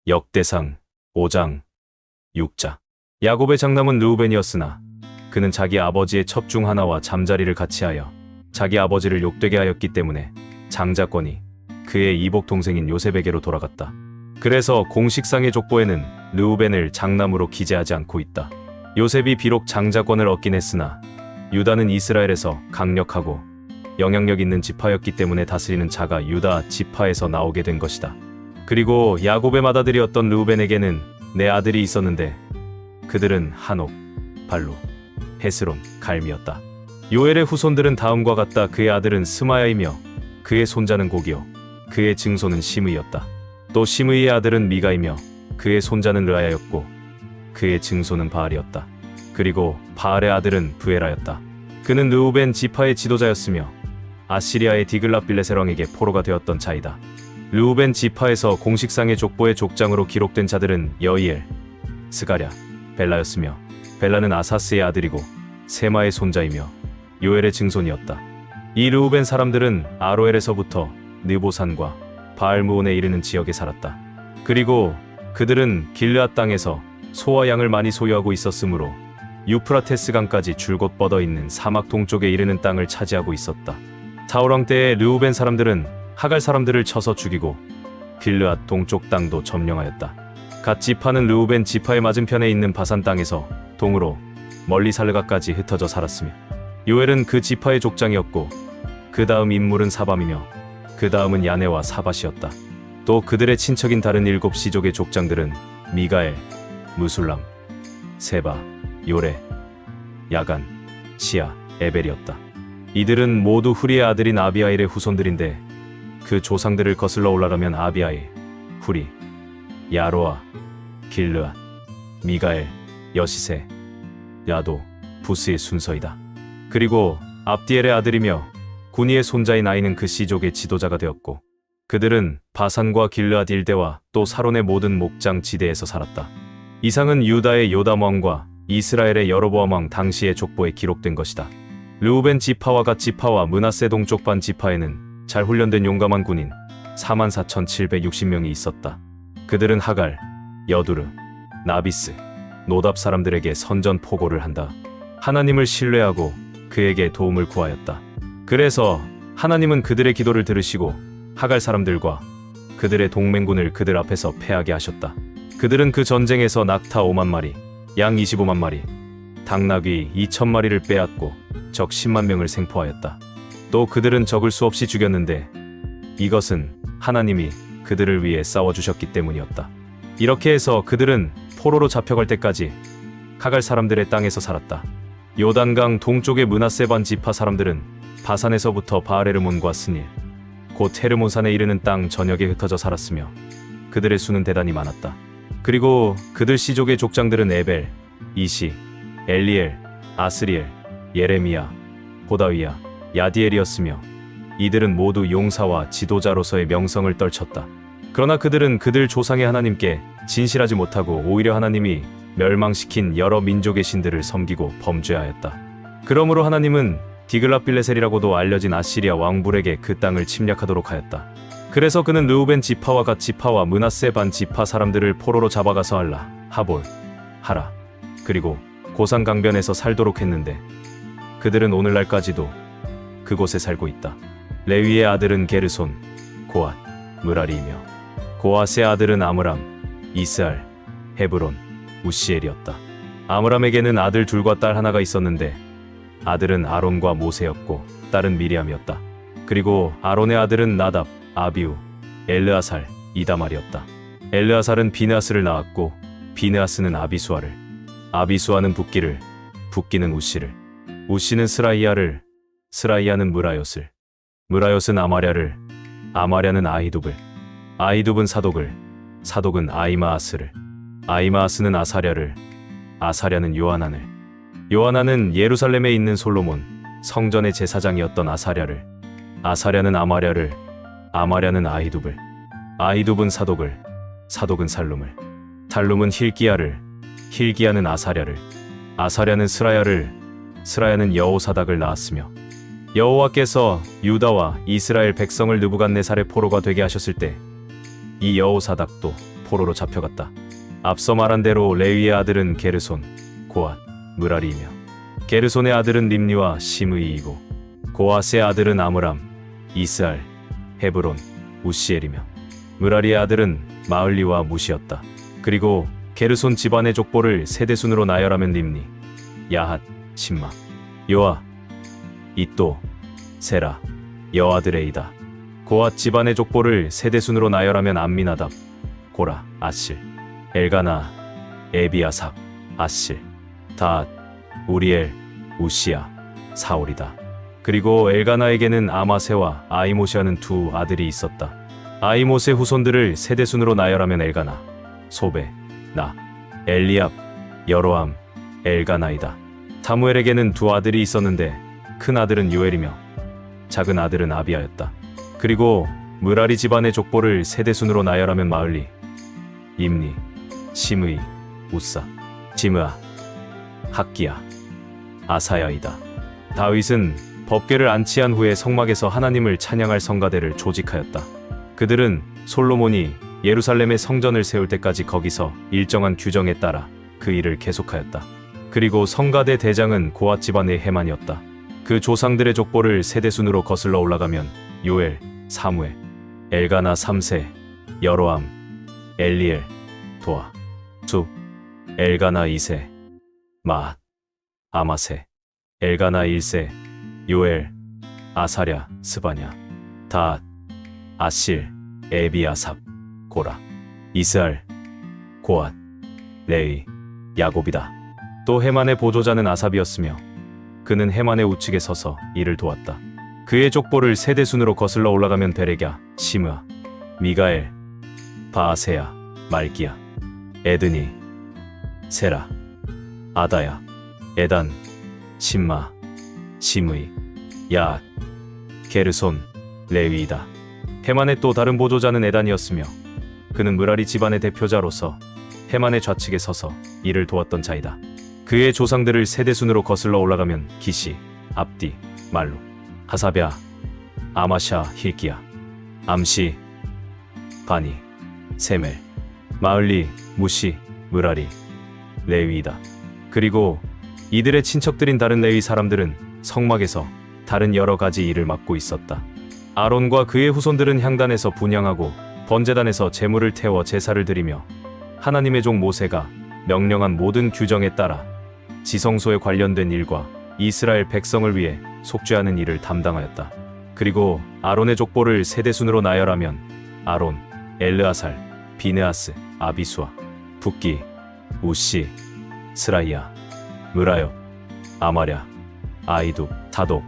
역대상 5장 6자. 야곱의 장남은 르우벤이었으나 그는 자기 아버지의 첩 중 하나와 잠자리를 같이 하여 자기 아버지를 욕되게 하였기 때문에 장자권이 그의 이복 동생인 요셉에게로 돌아갔다. 그래서 공식상의 족보에는 르우벤을 장남으로 기재하지 않고 있다. 요셉이 비록 장자권을 얻긴 했으나 유다는 이스라엘에서 강력하고 영향력 있는 지파였기 때문에 다스리는 자가 유다 지파에서 나오게 된 것이다. 그리고 야곱의 맏아들이었던 르우벤에게는 네 아들이 있었는데 그들은 한옥, 발루, 헤스론, 갈미였다. 요엘의 후손들은 다음과 같다. 그의 아들은 스마야이며 그의 손자는 고기요 그의 증손은 시므이였다. 또 시므이의 아들은 미가이며 그의 손자는 르아야였고 그의 증손은 바알이었다. 그리고 바알의 아들은 부에라였다. 그는 르우벤 지파의 지도자였으며 아시리아의 디글랏빌레셀 왕에게 포로가 되었던 자이다. 르우벤 지파에서 공식상의 족보의 족장으로 기록된 자들은 여이엘, 스가랴, 벨라였으며 벨라는 아사스의 아들이고 세마의 손자이며 요엘의 증손이었다. 이 르우벤 사람들은 아로엘에서부터 느보산과 바알무온에 이르는 지역에 살았다. 그리고 그들은 길르앗 땅에서 소와 양을 많이 소유하고 있었으므로 유프라테스 강까지 줄곧 뻗어 있는 사막 동쪽에 이르는 땅을 차지하고 있었다. 사울왕 때에 르우벤 사람들은 하갈 사람들을 쳐서 죽이고 길르앗 동쪽 땅도 점령하였다. 갓 지파는 르우벤 지파의 맞은편에 있는 바산 땅에서 동으로 멀리 살르가까지 흩어져 살았으며 요엘은 그 지파의 족장이었고 그 다음 인물은 사밤이며 그 다음은 야네와 사밧이었다. 또 그들의 친척인 다른 7 시족의 족장들은 미가엘, 무술람, 세바, 요레, 야간, 시아, 에벨이었다. 이들은 모두 후리의 아들인 아비아일의 후손들인데 그 조상들을 거슬러 올라가면 아비아일, 후리, 야로아, 길르앗, 미가엘, 여시세, 야도, 부스의 순서이다. 그리고 압디엘의 아들이며 구니의 손자인 아이는 그 시족의 지도자가 되었고 그들은 바산과 길르앗 일대와 또 사론의 모든 목장 지대에서 살았다. 이상은 유다의 요담 왕과 이스라엘의 여로보암 왕 당시의 족보에 기록된 것이다. 르우벤 지파와 갓 지파와 므낫세 동쪽 반 지파에는 잘 훈련된 용감한 군인 44,760명이 있었다. 그들은 하갈, 여두르, 나비스, 노답 사람들에게 선전포고를 한다. 하나님을 신뢰하고 그에게 도움을 구하였다. 그래서 하나님은 그들의 기도를 들으시고 하갈 사람들과 그들의 동맹군을 그들 앞에서 패하게 하셨다. 그들은 그 전쟁에서 낙타 5만 마리, 양 25만 마리, 당나귀 2,000마리를 빼앗고 적 10만 명을 생포하였다. 또 그들은 적을 수없이 죽였는데 이것은 하나님이 그들을 위해 싸워주셨기 때문이었다. 이렇게 해서 그들은 포로로 잡혀갈 때까지 하갈 사람들의 땅에서 살았다. 요단강 동쪽의 므낫세 반 지파 사람들은 바산에서부터 바알헤르몬과 스닐, 곧 헤르몬산에 이르는 땅 전역에 흩어져 살았으며 그들의 수는 대단히 많았다. 그리고 그들 시족의 족장들은 에벨, 이시, 엘리엘, 아스리엘, 예레미야, 호다위야, 야디엘이었으며 이들은 모두 용사와 지도자로서의 명성을 떨쳤다. 그러나 그들은 그들 조상의 하나님께 진실하지 못하고 오히려 하나님이 멸망시킨 여러 민족의 신들을 섬기고 범죄하였다. 그러므로 하나님은 디글랏빌레셀이라고도 알려진 아시리아 왕불에게 그 땅을 침략하도록 하였다. 그래서 그는 르우벤 지파와 갓 지파와 므낫세 반 지파 사람들을 포로로 잡아가서 할라, 하볼, 하라, 그리고 고산 강변에서 살도록 했는데 그들은 오늘날까지도 그곳에 살고 있다. 레위의 아들은 게르손, 고앗, 무라리이며 고앗의 아들은 아므람, 이스알, 헤브론, 우시엘이었다. 아므람에게는 아들 둘과 딸 하나가 있었는데 아들은 아론과 모세였고 딸은 미리암이었다. 그리고 아론의 아들은 나답, 아비우, 엘르아살, 이다말이었다. 엘르아살은 비느하스를 낳았고 비느하스는 아비수아를, 아비수아는 붓기를, 붓기는 우시를, 우시는 스라이야를, 스라이야는 무라요스를, 무라요스는 아마랴를, 아마랴는 아히둡을, 아히둡은 사독을, 사독은 아이마아스를, 아이마아스는 아사랴를, 아사랴는 요하난을, 요하난은 예루살렘에 있는 솔로몬 성전의 제사장이었던 아사랴를, 아사랴는 아마랴를, 아마랴는 아히둡을, 아히둡은 사독을, 사독은 살룸을, 살룸은 힐기야를, 힐기야는 아사랴를, 아사랴는 스라야를, 스라야는 여호사닥을 낳았으며 여호와께서 유다와 이스라엘 백성을 느부갓네살의 포로가 되게 하셨을 때 이 여호사닥도 포로로 잡혀갔다. 앞서 말한 대로 레위의 아들은 게르손, 고앗, 므라리이며 게르손의 아들은 림니와 시므이이고 고앗의 아들은 아므람, 이스알, 헤브론, 우시엘이며 므라리의 아들은 마을리와 무시였다. 그리고 게르손 집안의 족보를 세대순으로 나열하면 림니, 야핫, 심마, 요아, 이또, 세라, 여아드레이다. 고앗 집안의 족보를 세대순으로 나열하면 암미나답, 고라, 아실, 엘가나, 에비아삽, 아실, 다앗, 우리엘, 우시야, 사울이다. 그리고 엘가나에게는 아마세와 아이모시하는 두 아들이 있었다. 아이모세 후손들을 세대순으로 나열하면 엘가나, 소베, 나, 엘리압, 여로암, 엘가나이다. 사무엘에게는 두 아들이 있었는데 큰 아들은 요엘이며 작은 아들은 아비아였다. 그리고 므라리 집안의 족보를 세대순으로 나열하면 마을리, 임니, 시므이, 우사, 지므아, 학기야, 아사야이다. 다윗은 법궤를 안치한 후에 성막에서 하나님을 찬양할 성가대를 조직하였다. 그들은 솔로몬이 예루살렘의 성전을 세울 때까지 거기서 일정한 규정에 따라 그 일을 계속하였다. 그리고 성가대 대장은 고앗 집안의 헤만이었다. 그 조상들의 족보를 세대순으로 거슬러 올라가면 요엘, 사무엘, 엘가나 3세, 여로암, 엘리엘, 도아, 숲, 엘가나 2세, 마앗, 아마세, 엘가나 1세, 요엘, 아사랴, 스바냐, 다앗, 아실, 에비아삽, 고라, 이스알, 고앗, 레위, 야곱이다. 또 헤만의 보조자는 아삽이었으며 그는 헤만의 우측에 서서 이를 도왔다. 그의 족보를 세대순으로 거슬러 올라가면 베레갸, 시므아, 미가엘, 바아세야, 말기야, 에드니, 세라, 아다야, 에단, 심마, 시므이, 야앗, 게르손, 레위이다. 헤만의 또 다른 보조자는 에단이었으며 그는 므라리 집안의 대표자로서 헤만의 좌측에 서서 이를 도왔던 자이다. 그의 조상들을 세대순으로 거슬러 올라가면 기시, 압디, 말루, 하사랴, 아마샤, 힐기야, 암시, 바니, 세멜, 마을리, 무시, 므라리, 레위이다. 그리고 이들의 친척들인 다른 레위 사람들은 성막에서 다른 여러 가지 일을 맡고 있었다. 아론과 그의 후손들은 향단에서 분향하고 번제단에서 제물을 태워 제사를 드리며 하나님의 종 모세가 명령한 모든 규정에 따라 지성소에 관련된 일과 이스라엘 백성을 위해 속죄하는 일을 담당하였다. 그리고 아론의 족보를 세대순으로 나열하면 아론, 엘르아살, 비느하스, 아비수아, 붓기, 우시, 스라이야, 므라요, 아마랴, 아이둑, 사독,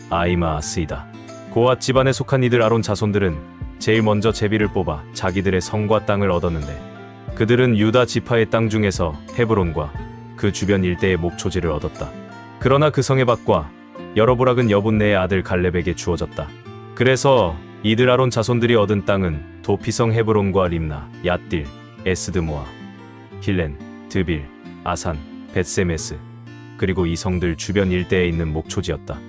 아이마아스이다. 고앗 집안에 속한 이들 아론 자손들은 제일 먼저 제비를 뽑아 자기들의 성과 땅을 얻었는데 그들은 유다 지파의 땅 중에서 헤브론과 그 주변 일대의 목초지를 얻었다. 그러나 그 성의 밭과 여러보락은 여분네의 아들 갈렙에게 주어졌다. 그래서 이들 아론 자손들이 얻은 땅은 도피성 헤브론과 림나, 얏딜, 에스드모아, 힐렌, 드빌, 아산, 벳세메스 그리고 이 성들 주변 일대에 있는 목초지였다.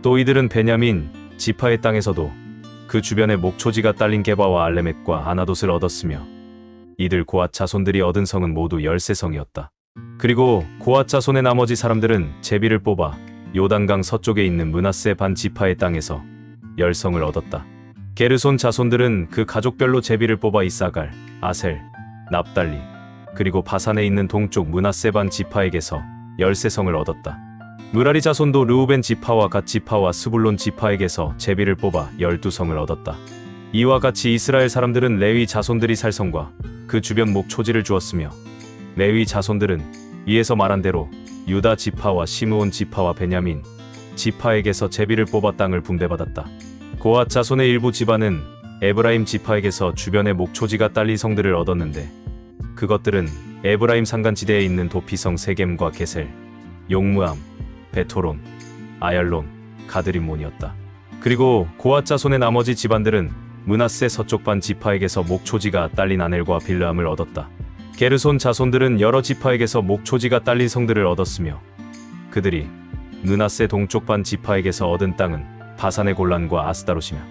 또 이들은 베냐민 지파의 땅에서도 그 주변에 목초지가 딸린 게바와 알레멧과 아나돗을 얻었으며 이들 고앗 자손들이 얻은 성은 모두 13성이었다. 그리고 고앗 자손의 나머지 사람들은 제비를 뽑아 요단강 서쪽에 있는 므낫세 반 지파의 땅에서 10성을 얻었다. 게르손 자손들은 그 가족별로 제비를 뽑아 이사갈, 아셀, 납달리 그리고 바산에 있는 동쪽 므낫세 반 지파에게서 13성을 얻었다. 므라리 자손도 르우벤 지파와 갓 지파와 스불론 지파에게서 제비를 뽑아 12성을 얻었다. 이와 같이 이스라엘 사람들은 레위 자손들이 살 성과 그 주변 목초지를 주었으며 레위 자손들은 위에서 말한 대로 유다 지파와 시므온 지파와 베냐민 지파에게서 제비를 뽑아 땅을 분배받았다. 고앗 자손의 일부 집안은 에브라임 지파에게서 주변의 목초지가 딸린 성들을 얻었는데 그것들은 에브라임 산간지대에 있는 도피성 세겜과 게셀, 용무암, 베토론, 아얄론, 가드림몬이었다. 그리고 고앗 자손의 나머지 집안들은 므낫세 서쪽 반 지파에게서 목초지가 딸린 아넬과 빌르암을 얻었다. 게르손 자손들은 여러 지파에게서 목초지가 딸린 성들을 얻었으며 그들이 므낫세 동쪽 반 지파에게서 얻은 땅은 바산의 골란과 아스다롯이며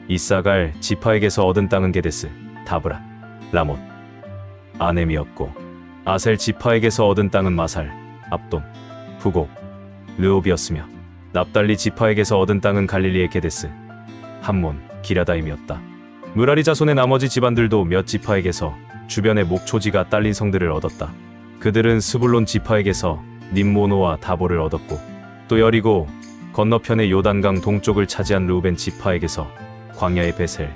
이사갈 지파에게서 얻은 땅은 게데스, 다브라, 라못, 아넴이었고, 아셀 지파에게서 얻은 땅은 마살, 압돈, 부곡, 르옵이었으며 납달리 지파에게서 얻은 땅은 갈릴리의 게데스, 함몬, 기랴다임이었다. 무라리 자손의 나머지 집안들도 몇 지파에게서 주변의 목초지가 딸린 성들을 얻었다. 그들은 스불론 지파에게서 님모노와 다보를 얻었고, 또 여리고 건너편의 요단강 동쪽을 차지한 르우벤 지파에게서 광야의 베셀,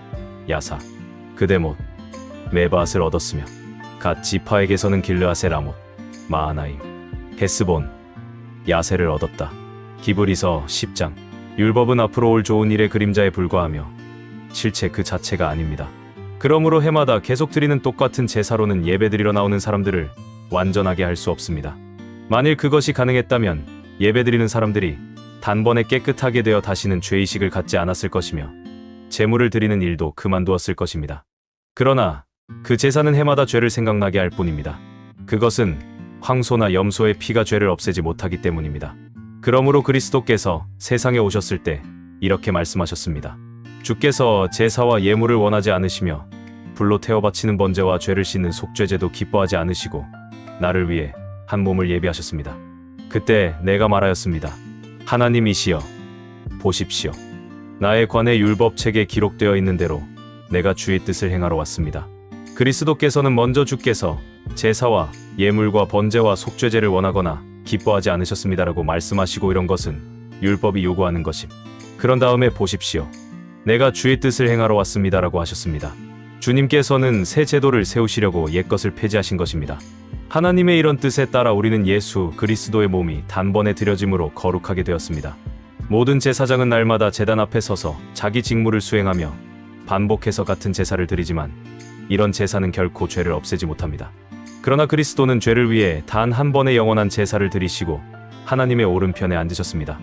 야사, 그데못, 메바앗을 얻었으며, 갓 지파에게서는 길르아셀 아못, 마하나임, 헤스본, 야셀을 얻었다. 기브리서 10장. 율법은 앞으로 올 좋은 일의 그림자에 불과하며 실체 그 자체가 아닙니다. 그러므로 해마다 계속 드리는 똑같은 제사로는 예배드리러 나오는 사람들을 완전하게 할 수 없습니다. 만일 그것이 가능했다면 예배드리는 사람들이 단번에 깨끗하게 되어 다시는 죄의식을 갖지 않았을 것이며 제물을 드리는 일도 그만두었을 것입니다. 그러나 그 제사는 해마다 죄를 생각나게 할 뿐입니다. 그것은 황소나 염소의 피가 죄를 없애지 못하기 때문입니다. 그러므로 그리스도께서 세상에 오셨을 때 이렇게 말씀하셨습니다. 주께서 제사와 예물을 원하지 않으시며 불로 태워 바치는 번제와 죄를 씻는 속죄제도 기뻐하지 않으시고 나를 위해 한 몸을 예비하셨습니다. 그때 내가 말하였습니다. 하나님이시여, 보십시오. 나에 관해 율법책에 기록되어 있는 대로 내가 주의 뜻을 행하러 왔습니다. 그리스도께서는 먼저 주께서 제사와 예물과 번제와 속죄제를 원하거나 기뻐하지 않으셨습니다라고 말씀하시고 이런 것은 율법이 요구하는 것임. 그런 다음에 보십시오. 내가 주의 뜻을 행하러 왔습니다라고 하셨습니다. 주님께서는 새 제도를 세우시려고 옛것을 폐지하신 것입니다. 하나님의 이런 뜻에 따라 우리는 예수 그리스도의 몸이 단번에 드려짐으로 거룩하게 되었습니다. 모든 제사장은 날마다 제단 앞에 서서 자기 직무를 수행하며 반복해서 같은 제사를 드리지만 이런 제사는 결코 죄를 없애지 못합니다. 그러나 그리스도는 죄를 위해 단 한 번의 영원한 제사를 드리시고 하나님의 오른편에 앉으셨습니다.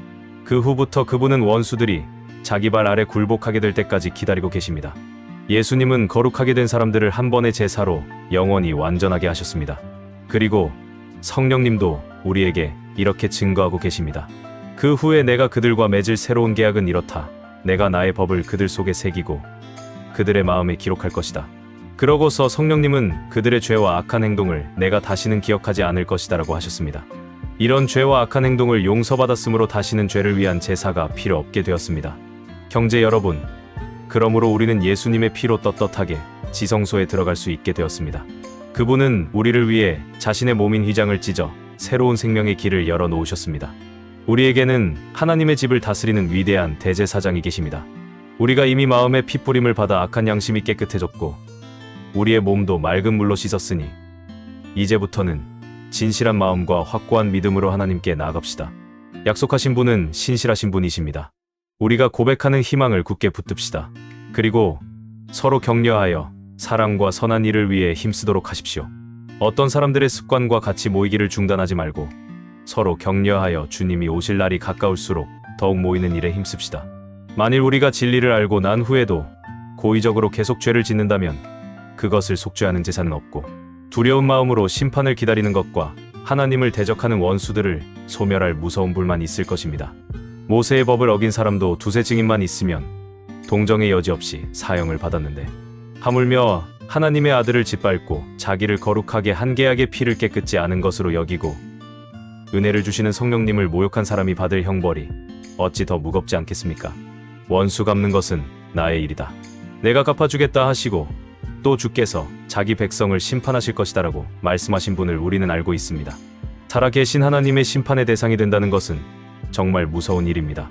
그 후부터 그분은 원수들이 자기 발 아래 굴복하게 될 때까지 기다리고 계십니다. 예수님은 거룩하게 된 사람들을 한 번의 제사로 영원히 완전하게 하셨습니다. 그리고 성령님도 우리에게 이렇게 증거하고 계십니다. 그 후에 내가 그들과 맺을 새로운 계약은 이렇다. 내가 나의 법을 그들 속에 새기고 그들의 마음에 기록할 것이다. 그러고서 성령님은 그들의 죄와 악한 행동을 내가 다시는 기억하지 않을 것이다 라고 하셨습니다. 이런 죄와 악한 행동을 용서받았으므로 다시는 죄를 위한 제사가 필요 없게 되었습니다. 형제 여러분, 그러므로 우리는 예수님의 피로 떳떳하게 지성소에 들어갈 수 있게 되었습니다. 그분은 우리를 위해 자신의 몸인 휘장을 찢어 새로운 생명의 길을 열어 놓으셨습니다. 우리에게는 하나님의 집을 다스리는 위대한 대제사장이 계십니다. 우리가 이미 마음의 핏부림을 받아 악한 양심이 깨끗해졌고 우리의 몸도 맑은 물로 씻었으니 이제부터는 진실한 마음과 확고한 믿음으로 하나님께 나아갑시다. 약속하신 분은 신실하신 분이십니다. 우리가 고백하는 희망을 굳게 붙듭시다. 그리고 서로 격려하여 사랑과 선한 일을 위해 힘쓰도록 하십시오. 어떤 사람들의 습관과 같이 모이기를 중단하지 말고 서로 격려하여 주님이 오실 날이 가까울수록 더욱 모이는 일에 힘씁시다. 만일 우리가 진리를 알고 난 후에도 고의적으로 계속 죄를 짓는다면 그것을 속죄하는 제사는 없고 두려운 마음으로 심판을 기다리는 것과 하나님을 대적하는 원수들을 소멸할 무서운 불만 있을 것입니다. 모세의 법을 어긴 사람도 두세 증인만 있으면 동정의 여지 없이 사형을 받았는데 하물며 하나님의 아들을 짓밟고 자기를 거룩하게 한 계약의 피를 깨끗지 않은 것으로 여기고 은혜를 주시는 성령님을 모욕한 사람이 받을 형벌이 어찌 더 무겁지 않겠습니까? 원수 갚는 것은 나의 일이다. 내가 갚아주겠다 하시고 또 주께서 자기 백성을 심판하실 것이다라고 말씀하신 분을 우리는 알고 있습니다. 살아계신 하나님의 심판의 대상이 된다는 것은 정말 무서운 일입니다.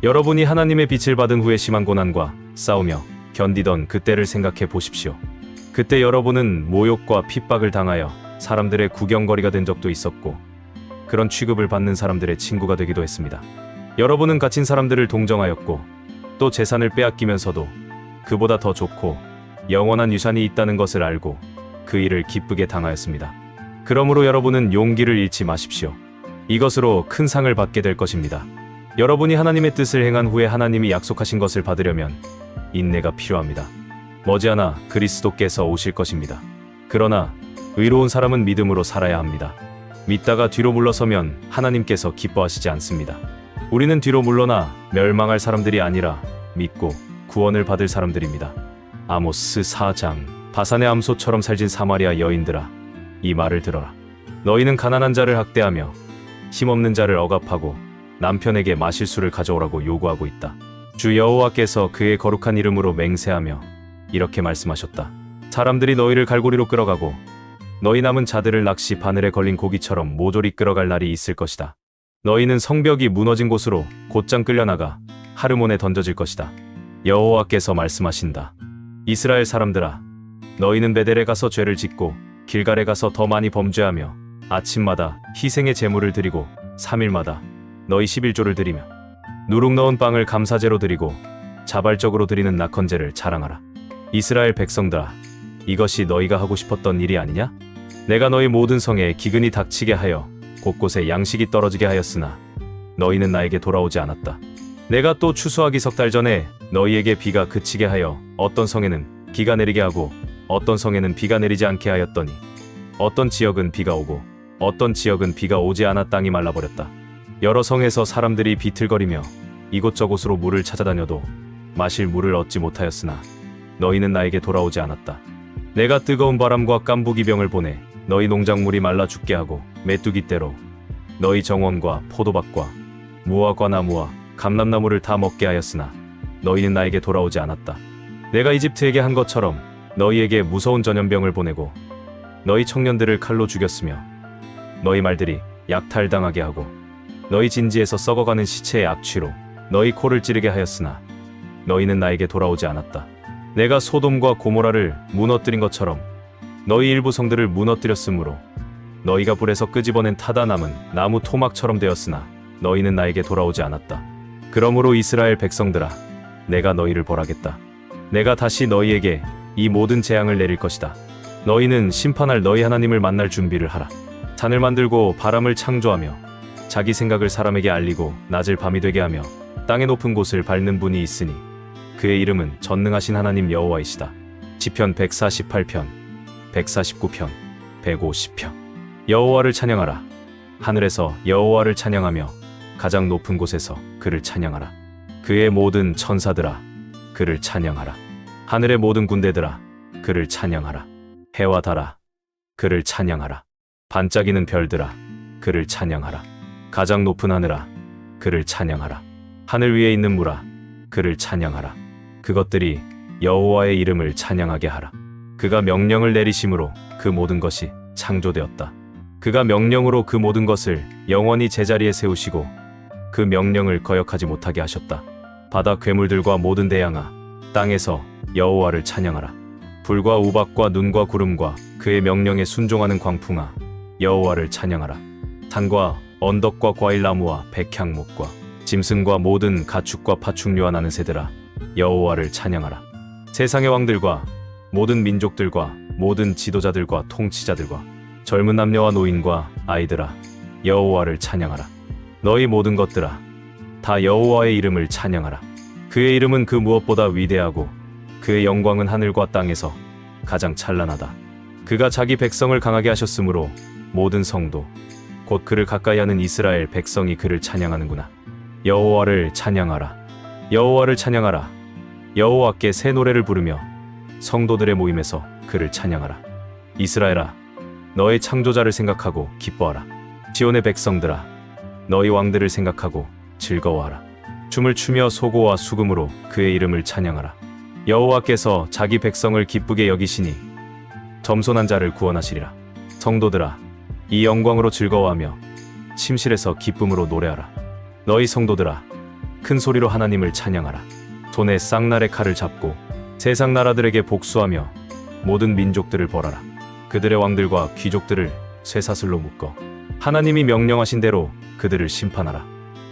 여러분이 하나님의 빛을 받은 후에 심한 고난과 싸우며 견디던 그때를 생각해 보십시오. 그때 여러분은 모욕과 핍박을 당하여 사람들의 구경거리가 된 적도 있었고 그런 취급을 받는 사람들의 친구가 되기도 했습니다. 여러분은 갇힌 사람들을 동정하였고 또 재산을 빼앗기면서도 그보다 더 좋고 영원한 유산이 있다는 것을 알고 그 일을 기쁘게 당하였습니다. 그러므로 여러분은 용기를 잃지 마십시오. 이것으로 큰 상을 받게 될 것입니다. 여러분이 하나님의 뜻을 행한 후에 하나님이 약속하신 것을 받으려면 인내가 필요합니다. 머지않아 그리스도께서 오실 것입니다. 그러나 의로운 사람은 믿음으로 살아야 합니다. 믿다가 뒤로 물러서면 하나님께서 기뻐하시지 않습니다. 우리는 뒤로 물러나 멸망할 사람들이 아니라 믿고 구원을 받을 사람들입니다. 아모스 4장. 바산의 암소처럼 살진 사마리아 여인들아, 이 말을 들어라. 너희는 가난한 자를 학대하며 힘없는 자를 억압하고 남편에게 마실 수를 가져오라고 요구하고 있다. 주 여호와께서 그의 거룩한 이름으로 맹세하며 이렇게 말씀하셨다. 사람들이 너희를 갈고리로 끌어가고 너희 남은 자들을 낚시 바늘에 걸린 고기처럼 모조리 끌어갈 날이 있을 것이다. 너희는 성벽이 무너진 곳으로 곧장 끌려나가 하르몬에 던져질 것이다. 여호와께서 말씀하신다. 이스라엘 사람들아, 너희는 베델에 가서 죄를 짓고 길갈에 가서 더 많이 범죄하며 아침마다 희생의 제물을 드리고 3일마다 너희 11조를 드리며 누룩 넣은 빵을 감사제로 드리고 자발적으로 드리는 낙헌제를 자랑하라. 이스라엘 백성들아, 이것이 너희가 하고 싶었던 일이 아니냐? 내가 너희 모든 성에 기근이 닥치게 하여 곳곳에 양식이 떨어지게 하였으나 너희는 나에게 돌아오지 않았다. 내가 또 추수하기 석 달 전에 너희에게 비가 그치게 하여 어떤 성에는 비가 내리게 하고 어떤 성에는 비가 내리지 않게 하였더니 어떤 지역은 비가 오고 어떤 지역은 비가 오지 않아 땅이 말라버렸다. 여러 성에서 사람들이 비틀거리며 이곳저곳으로 물을 찾아다녀도 마실 물을 얻지 못하였으나 너희는 나에게 돌아오지 않았다. 내가 뜨거운 바람과 깐부기병을 보내 너희 농작물이 말라 죽게 하고 메뚜기 떼로 너희 정원과 포도밭과 무화과 나무와 감람나무를 다 먹게 하였으나 너희는 나에게 돌아오지 않았다. 내가 이집트에게 한 것처럼 너희에게 무서운 전염병을 보내고 너희 청년들을 칼로 죽였으며 너희 말들이 약탈당하게 하고 너희 진지에서 썩어가는 시체의 악취로 너희 코를 찌르게 하였으나 너희는 나에게 돌아오지 않았다. 내가 소돔과 고모라를 무너뜨린 것처럼 너희 일부 성들을 무너뜨렸으므로 너희가 불에서 끄집어낸 타다 남은 나무 토막처럼 되었으나 너희는 나에게 돌아오지 않았다. 그러므로 이스라엘 백성들아, 내가 너희를 벌하겠다. 내가 다시 너희에게 이 모든 재앙을 내릴 것이다. 너희는 심판할 너희 하나님을 만날 준비를 하라. 산을 만들고 바람을 창조하며 자기 생각을 사람에게 알리고 낮을 밤이 되게 하며 땅의 높은 곳을 밟는 분이 있으니 그의 이름은 전능하신 하나님 여호와이시다. 시편 148편, 149편, 150편. 여호와를 찬양하라. 하늘에서 여호와를 찬양하며 가장 높은 곳에서 그를 찬양하라. 그의 모든 천사들아, 그를 찬양하라. 하늘의 모든 군대들아, 그를 찬양하라. 해와 달아, 그를 찬양하라. 반짝이는 별들아, 그를 찬양하라. 가장 높은 하늘아, 그를 찬양하라. 하늘 위에 있는 물아, 그를 찬양하라. 그것들이 여호와의 이름을 찬양하게 하라. 그가 명령을 내리심으로 그 모든 것이 창조되었다. 그가 명령으로 그 모든 것을 영원히 제자리에 세우시고 그 명령을 거역하지 못하게 하셨다. 바다 괴물들과 모든 대양아, 땅에서 여호와를 찬양하라. 불과 우박과 눈과 구름과 그의 명령에 순종하는 광풍아, 여호와를 찬양하라. 산과 언덕과 과일나무와 백향목과 짐승과 모든 가축과 파충류와 나는 새들아, 여호와를 찬양하라. 세상의 왕들과 모든 민족들과 모든 지도자들과 통치자들과 젊은 남녀와 노인과 아이들아, 여호와를 찬양하라. 너희 모든 것들아, 다 여호와의 이름을 찬양하라. 그의 이름은 그 무엇보다 위대하고 그의 영광은 하늘과 땅에서 가장 찬란하다. 그가 자기 백성을 강하게 하셨으므로 모든 성도 곧 그를 가까이 하는 이스라엘 백성이 그를 찬양하는구나. 여호와를 찬양하라. 여호와를 찬양하라. 여호와께 새 노래를 부르며 성도들의 모임에서 그를 찬양하라. 이스라엘아, 너의 창조자를 생각하고 기뻐하라. 지온의 백성들아, 너희 왕들을 생각하고 즐거워하라. 춤을 추며 소고와 수금으로 그의 이름을 찬양하라. 여호와께서 자기 백성을 기쁘게 여기시니 점손한 자를 구원하시리라. 성도들아, 이 영광으로 즐거워하며 침실에서 기쁨으로 노래하라. 너희 성도들아, 큰 소리로 하나님을 찬양하라. 손에 쌍날의 칼을 잡고 세상 나라들에게 복수하며 모든 민족들을 벌하라. 그들의 왕들과 귀족들을 쇠사슬로 묶어 하나님이 명령하신 대로 그들을 심판하라.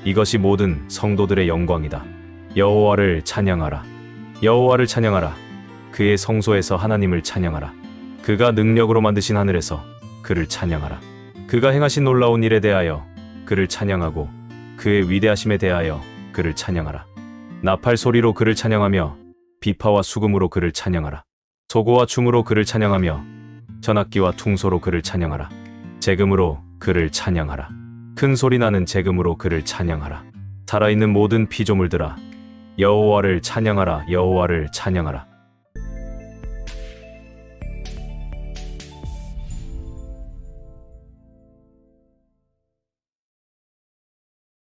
이것이 모든 성도들의 영광이다. 여호와를 찬양하라. 여호와를 찬양하라. 그의 성소에서 하나님을 찬양하라. 그가 능력으로 만드신 하늘에서 그를 찬양하라. 그가 행하신 놀라운 일에 대하여 그를 찬양하고 그의 위대하심에 대하여 그를 찬양하라. 나팔 소리로 그를 찬양하며 비파와 수금으로 그를 찬양하라. 소고와 춤으로 그를 찬양하며 전악기와 퉁소로 그를 찬양하라. 재금으로 그를 찬양하라. 큰 소리 나는 재금으로 그를 찬양하라. 살아있는 모든 피조물들아, 여호와를 찬양하라. 여호와를 찬양하라.